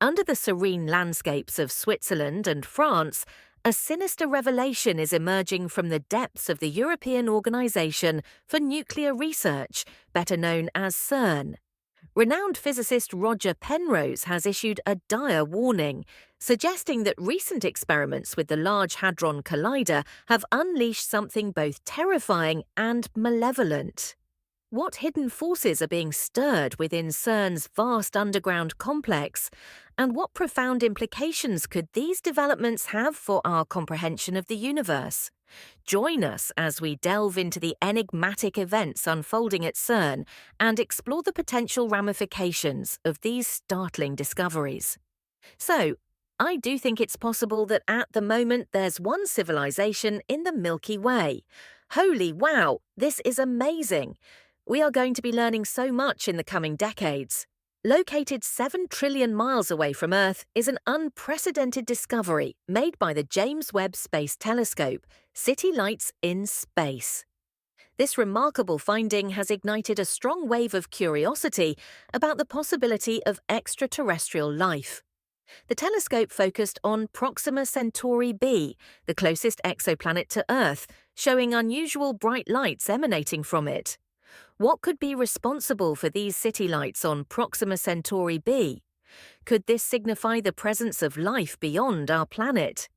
Under the serene landscapes of Switzerland and France, a sinister revelation is emerging from the depths of the European Organisation for Nuclear Research, better known as CERN. Renowned physicist Roger Penrose has issued a dire warning, suggesting that recent experiments with the Large Hadron Collider have unleashed something both terrifying and malevolent. What hidden forces are being stirred within CERN's vast underground complex, and what profound implications could these developments have for our comprehension of the universe? Join us as we delve into the enigmatic events unfolding at CERN and explore the potential ramifications of these startling discoveries. So, I do think it's possible that at the moment there's one civilization in the Milky Way. Holy wow, this is amazing! We are going to be learning so much in the coming decades. Located 7 trillion miles away from Earth is an unprecedented discovery made by the James Webb Space Telescope, city lights in space. This remarkable finding has ignited a strong wave of curiosity about the possibility of extraterrestrial life. The telescope focused on Proxima Centauri b, the closest exoplanet to Earth, showing unusual bright lights emanating from it. What could be responsible for these city lights on Proxima Centauri b? Could this signify the presence of life beyond our planet?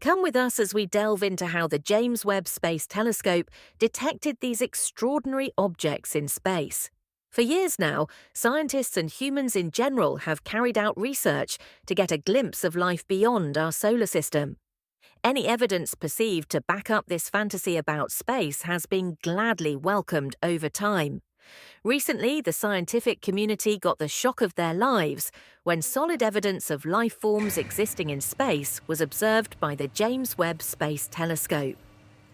Come with us as we delve into how the James Webb Space Telescope detected these extraordinary objects in space. For years now, scientists and humans in general have carried out research to get a glimpse of life beyond our solar system. Any evidence perceived to back up this fantasy about space has been gladly welcomed over time. Recently, the scientific community got the shock of their lives when solid evidence of life forms existing in space was observed by the James Webb Space Telescope.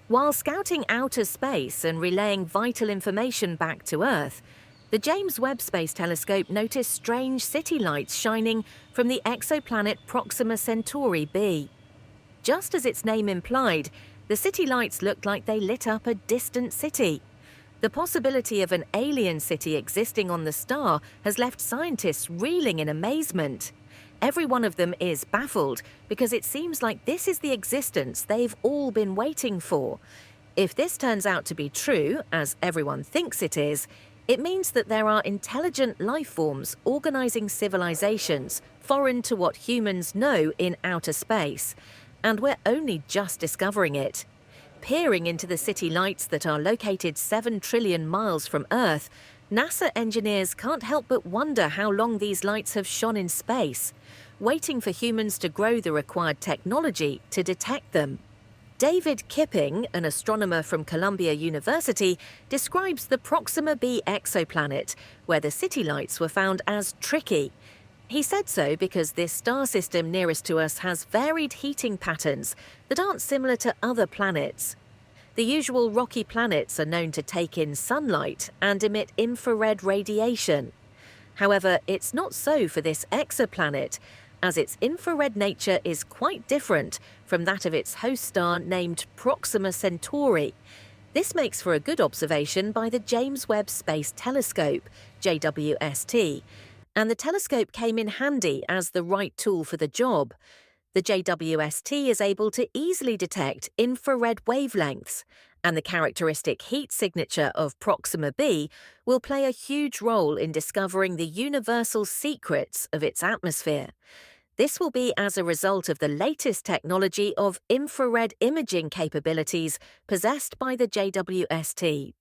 While scouting outer space and relaying vital information back to Earth, the James Webb Space Telescope noticed strange city lights shining from the exoplanet Proxima Centauri b. Just as its name implied, the city lights looked like they lit up a distant city. The possibility of an alien city existing on the star has left scientists reeling in amazement. Every one of them is baffled because it seems like this is the existence they've all been waiting for. If this turns out to be true, as everyone thinks it is, it means that there are intelligent life forms organizing civilizations foreign to what humans know in outer space. And we're only just discovering it. Peering into the city lights that are located 7 trillion miles from Earth, NASA engineers can't help but wonder how long these lights have shone in space, waiting for humans to grow the required technology to detect them. David Kipping, an astronomer from Columbia University, describes the Proxima b exoplanet, where the city lights were found as tricky. He said so because this star system nearest to us has varied heating patterns that aren't similar to other planets. The usual rocky planets are known to take in sunlight and emit infrared radiation. However, it's not so for this exoplanet, as its infrared nature is quite different from that of its host star named Proxima Centauri. This makes for a good observation by the James Webb Space Telescope, JWST, and the telescope came in handy as the right tool for the job. The JWST is able to easily detect infrared wavelengths, and the characteristic heat signature of Proxima b will play a huge role in discovering the universal secrets of its atmosphere. This will be as a result of the latest technology of infrared imaging capabilities possessed by the JWST.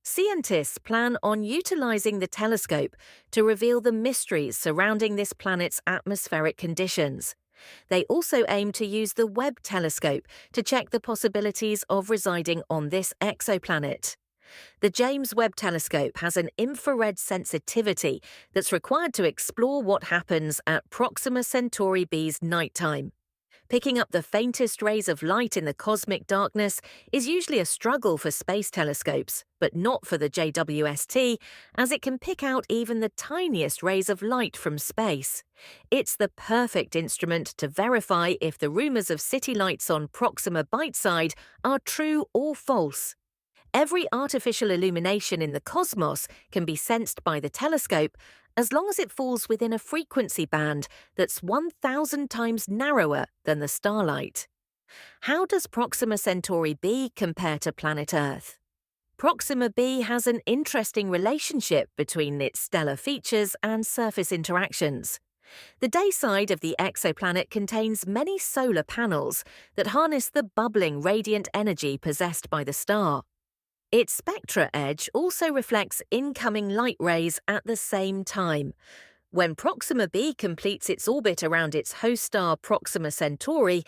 Scientists plan on utilizing the telescope to reveal the mysteries surrounding this planet's atmospheric conditions. They also aim to use the Webb telescope to check the possibilities of residing on this exoplanet. The James Webb Telescope has an infrared sensitivity that's required to explore what happens at Proxima Centauri b's nighttime. Picking up the faintest rays of light in the cosmic darkness is usually a struggle for space telescopes, but not for the JWST, as it can pick out even the tiniest rays of light from space. It's the perfect instrument to verify if the rumors of city lights on Proxima Biteside are true or false. Every artificial illumination in the cosmos can be sensed by the telescope, as long as it falls within a frequency band that's 1,000 times narrower than the starlight. How does Proxima Centauri b compare to planet Earth? Proxima b has an interesting relationship between its stellar features and surface interactions. The day side of the exoplanet contains many solar panels that harness the bubbling radiant energy possessed by the star. Its spectra edge also reflects incoming light rays at the same time. When Proxima b completes its orbit around its host star Proxima Centauri,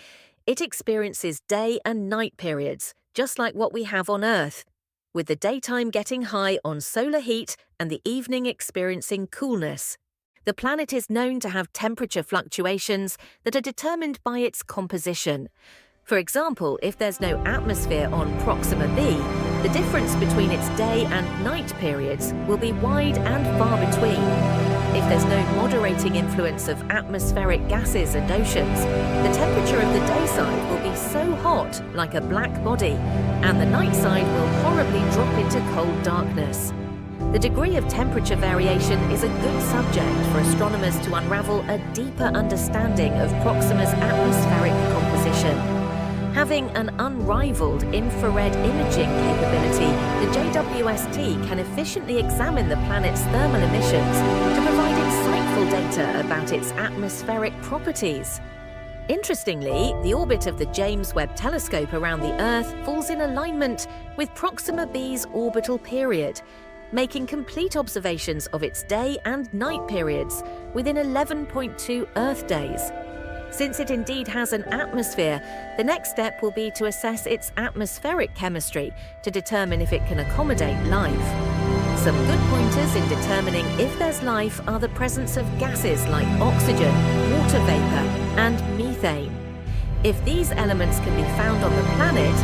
it experiences day and night periods, just like what we have on Earth, with the daytime getting high on solar heat and the evening experiencing coolness. The planet is known to have temperature fluctuations that are determined by its composition. For example, if there's no atmosphere on Proxima b, the difference between its day and night periods will be wide and far between. If there's no moderating influence of atmospheric gases and oceans, the temperature of the day side will be so hot, like a black body, and the night side will horribly drop into cold darkness. The degree of temperature variation is a good subject for astronomers to unravel a deeper understanding of Proxima's atmospheric composition. Having an unrivaled infrared imaging capability, the JWST can efficiently examine the planet's thermal emissions to provide insightful data about its atmospheric properties. Interestingly, the orbit of the James Webb Telescope around the Earth falls in alignment with Proxima b's orbital period, making complete observations of its day and night periods within 11.2 Earth days. Since it indeed has an atmosphere, the next step will be to assess its atmospheric chemistry to determine if it can accommodate life. Some good pointers in determining if there's life are the presence of gases like oxygen, water vapor, and methane. If these elements can be found on the planet,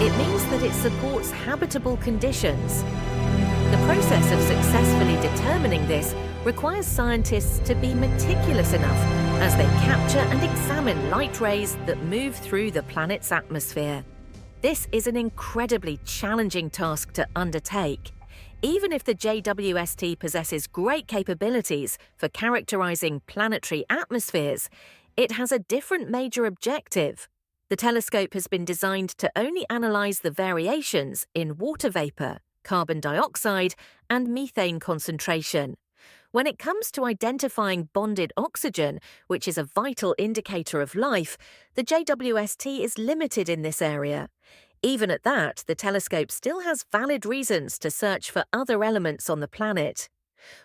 it means that it supports habitable conditions. The process of successfully determining this requires scientists to be meticulous enough as they capture and examine light rays that move through the planet's atmosphere. This is an incredibly challenging task to undertake. Even if the JWST possesses great capabilities for characterizing planetary atmospheres, it has a different major objective. The telescope has been designed to only analyze the variations in water vapor, carbon dioxide, and methane concentration. When it comes to identifying bonded oxygen, which is a vital indicator of life, the JWST is limited in this area. Even at that, the telescope still has valid reasons to search for other elements on the planet.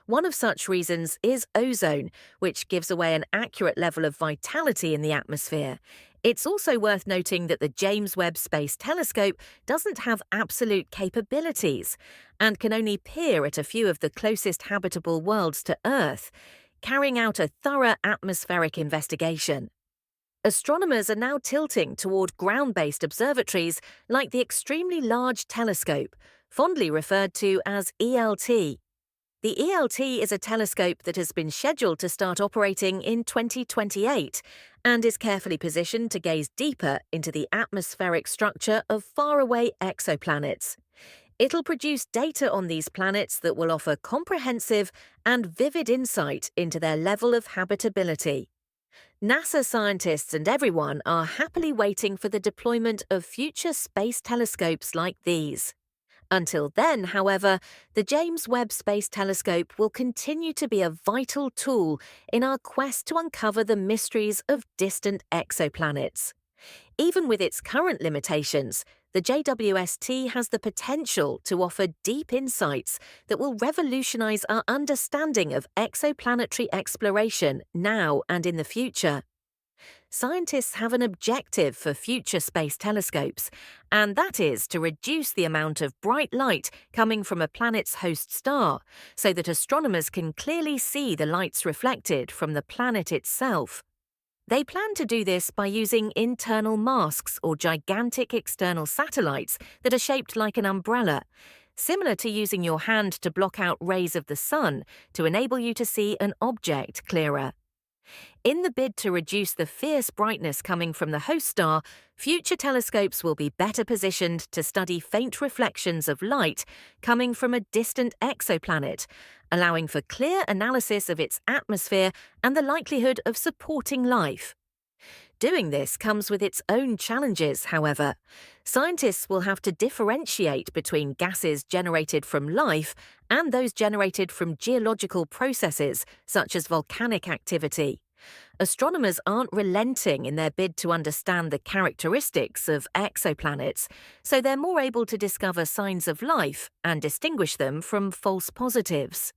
One of such reasons is ozone, which gives away an accurate level of vitality in the atmosphere. It's also worth noting that the James Webb Space Telescope doesn't have absolute capabilities and can only peer at a few of the closest habitable worlds to Earth, carrying out a thorough atmospheric investigation. Astronomers are now tilting toward ground-based observatories like the Extremely Large Telescope, fondly referred to as ELT. The ELT is a telescope that has been scheduled to start operating in 2028 and is carefully positioned to gaze deeper into the atmospheric structure of faraway exoplanets. It'll produce data on these planets that will offer comprehensive and vivid insight into their level of habitability. NASA scientists and everyone are happily waiting for the deployment of future space telescopes like these. Until then, however, the James Webb Space Telescope will continue to be a vital tool in our quest to uncover the mysteries of distant exoplanets. Even with its current limitations, the JWST has the potential to offer deep insights that will revolutionize our understanding of exoplanetary exploration now and in the future. Scientists have an objective for future space telescopes, and that is to reduce the amount of bright light coming from a planet's host star, so that astronomers can clearly see the lights reflected from the planet itself. They plan to do this by using internal masks or gigantic external satellites that are shaped like an umbrella, similar to using your hand to block out rays of the sun to enable you to see an object clearer. In the bid to reduce the fierce brightness coming from the host star, future telescopes will be better positioned to study faint reflections of light coming from a distant exoplanet, allowing for clear analysis of its atmosphere and the likelihood of supporting life. Doing this comes with its own challenges, however. Scientists will have to differentiate between gases generated from life and those generated from geological processes, such as volcanic activity. Astronomers aren't relenting in their bid to understand the characteristics of exoplanets, so they're more able to discover signs of life and distinguish them from false positives.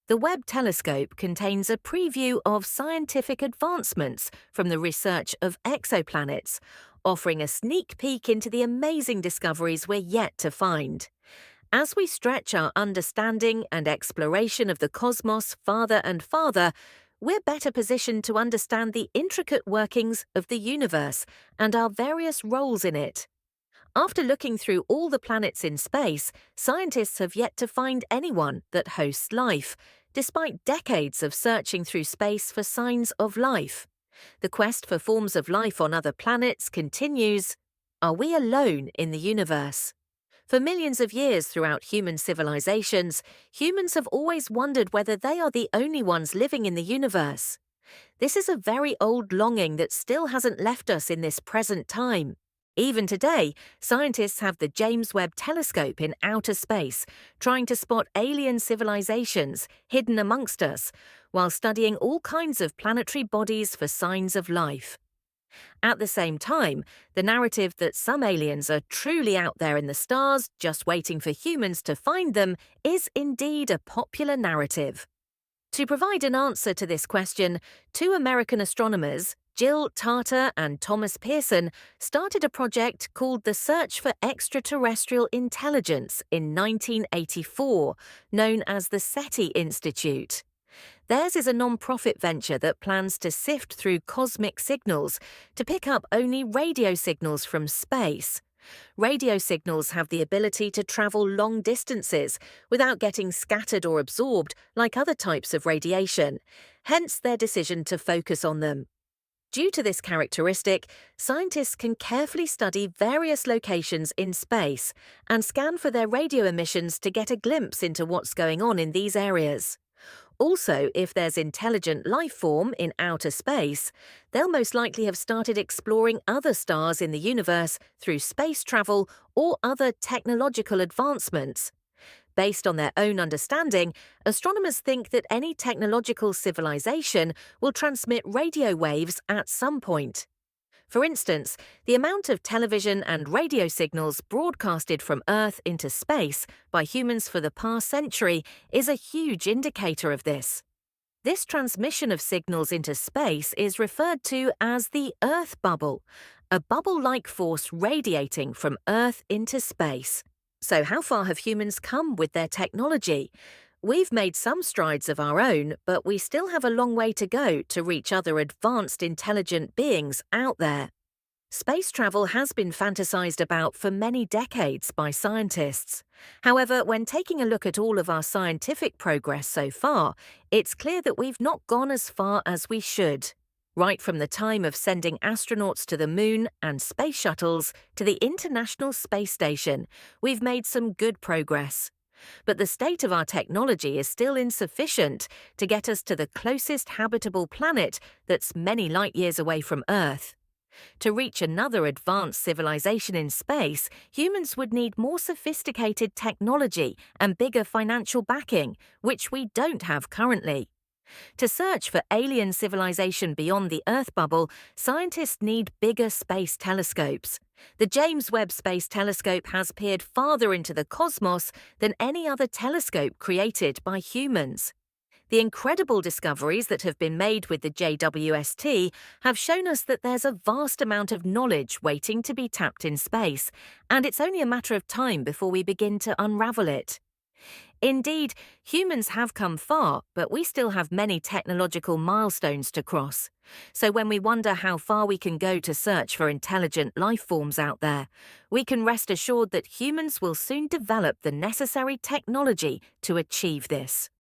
The Webb Telescope contains a preview of scientific advancements from the research of exoplanets, offering a sneak peek into the amazing discoveries we're yet to find. As we stretch our understanding and exploration of the cosmos farther and farther, we're better positioned to understand the intricate workings of the universe and our various roles in it. After looking through all the planets in space, scientists have yet to find anyone that hosts life, despite decades of searching through space for signs of life. The quest for forms of life on other planets continues. Are we alone in the universe? For millions of years throughout human civilizations, humans have always wondered whether they are the only ones living in the universe. This is a very old longing that still hasn't left us in this present time. Even today, scientists have the James Webb Telescope in outer space, trying to spot alien civilizations hidden amongst us, while studying all kinds of planetary bodies for signs of life. At the same time, the narrative that some aliens are truly out there in the stars, just waiting for humans to find them, is indeed a popular narrative. To provide an answer to this question, two American astronomers, Jill Tarter and Thomas Pearson, started a project called the Search for Extraterrestrial Intelligence in 1984, known as the SETI Institute. Theirs is a non-profit venture that plans to sift through cosmic signals to pick up only radio signals from space. Radio signals have the ability to travel long distances without getting scattered or absorbed like other types of radiation, hence their decision to focus on them. Due to this characteristic, scientists can carefully study various locations in space and scan for their radio emissions to get a glimpse into what's going on in these areas. Also, if there's intelligent life form in outer space, they'll most likely have started exploring other stars in the universe through space travel or other technological advancements. Based on their own understanding, astronomers think that any technological civilization will transmit radio waves at some point. For instance, the amount of television and radio signals broadcasted from Earth into space by humans for the past century is a huge indicator of this. This transmission of signals into space is referred to as the Earth bubble, a bubble-like force radiating from Earth into space. So how far have humans come with their technology? We've made some strides of our own, but we still have a long way to go to reach other advanced intelligent beings out there. Space travel has been fantasized about for many decades by scientists. However, when taking a look at all of our scientific progress so far, it's clear that we've not gone as far as we should. Right from the time of sending astronauts to the moon and space shuttles to the International Space Station, we've made some good progress. But the state of our technology is still insufficient to get us to the closest habitable planet that's many light years away from Earth. To reach another advanced civilization in space, humans would need more sophisticated technology and bigger financial backing, which we don't have currently. To search for alien civilization beyond the Earth bubble, scientists need bigger space telescopes. The James Webb Space Telescope has peered farther into the cosmos than any other telescope created by humans. The incredible discoveries that have been made with the JWST have shown us that there's a vast amount of knowledge waiting to be tapped in space, and it's only a matter of time before we begin to unravel it. Indeed, humans have come far, but we still have many technological milestones to cross. So when we wonder how far we can go to search for intelligent life forms out there, we can rest assured that humans will soon develop the necessary technology to achieve this.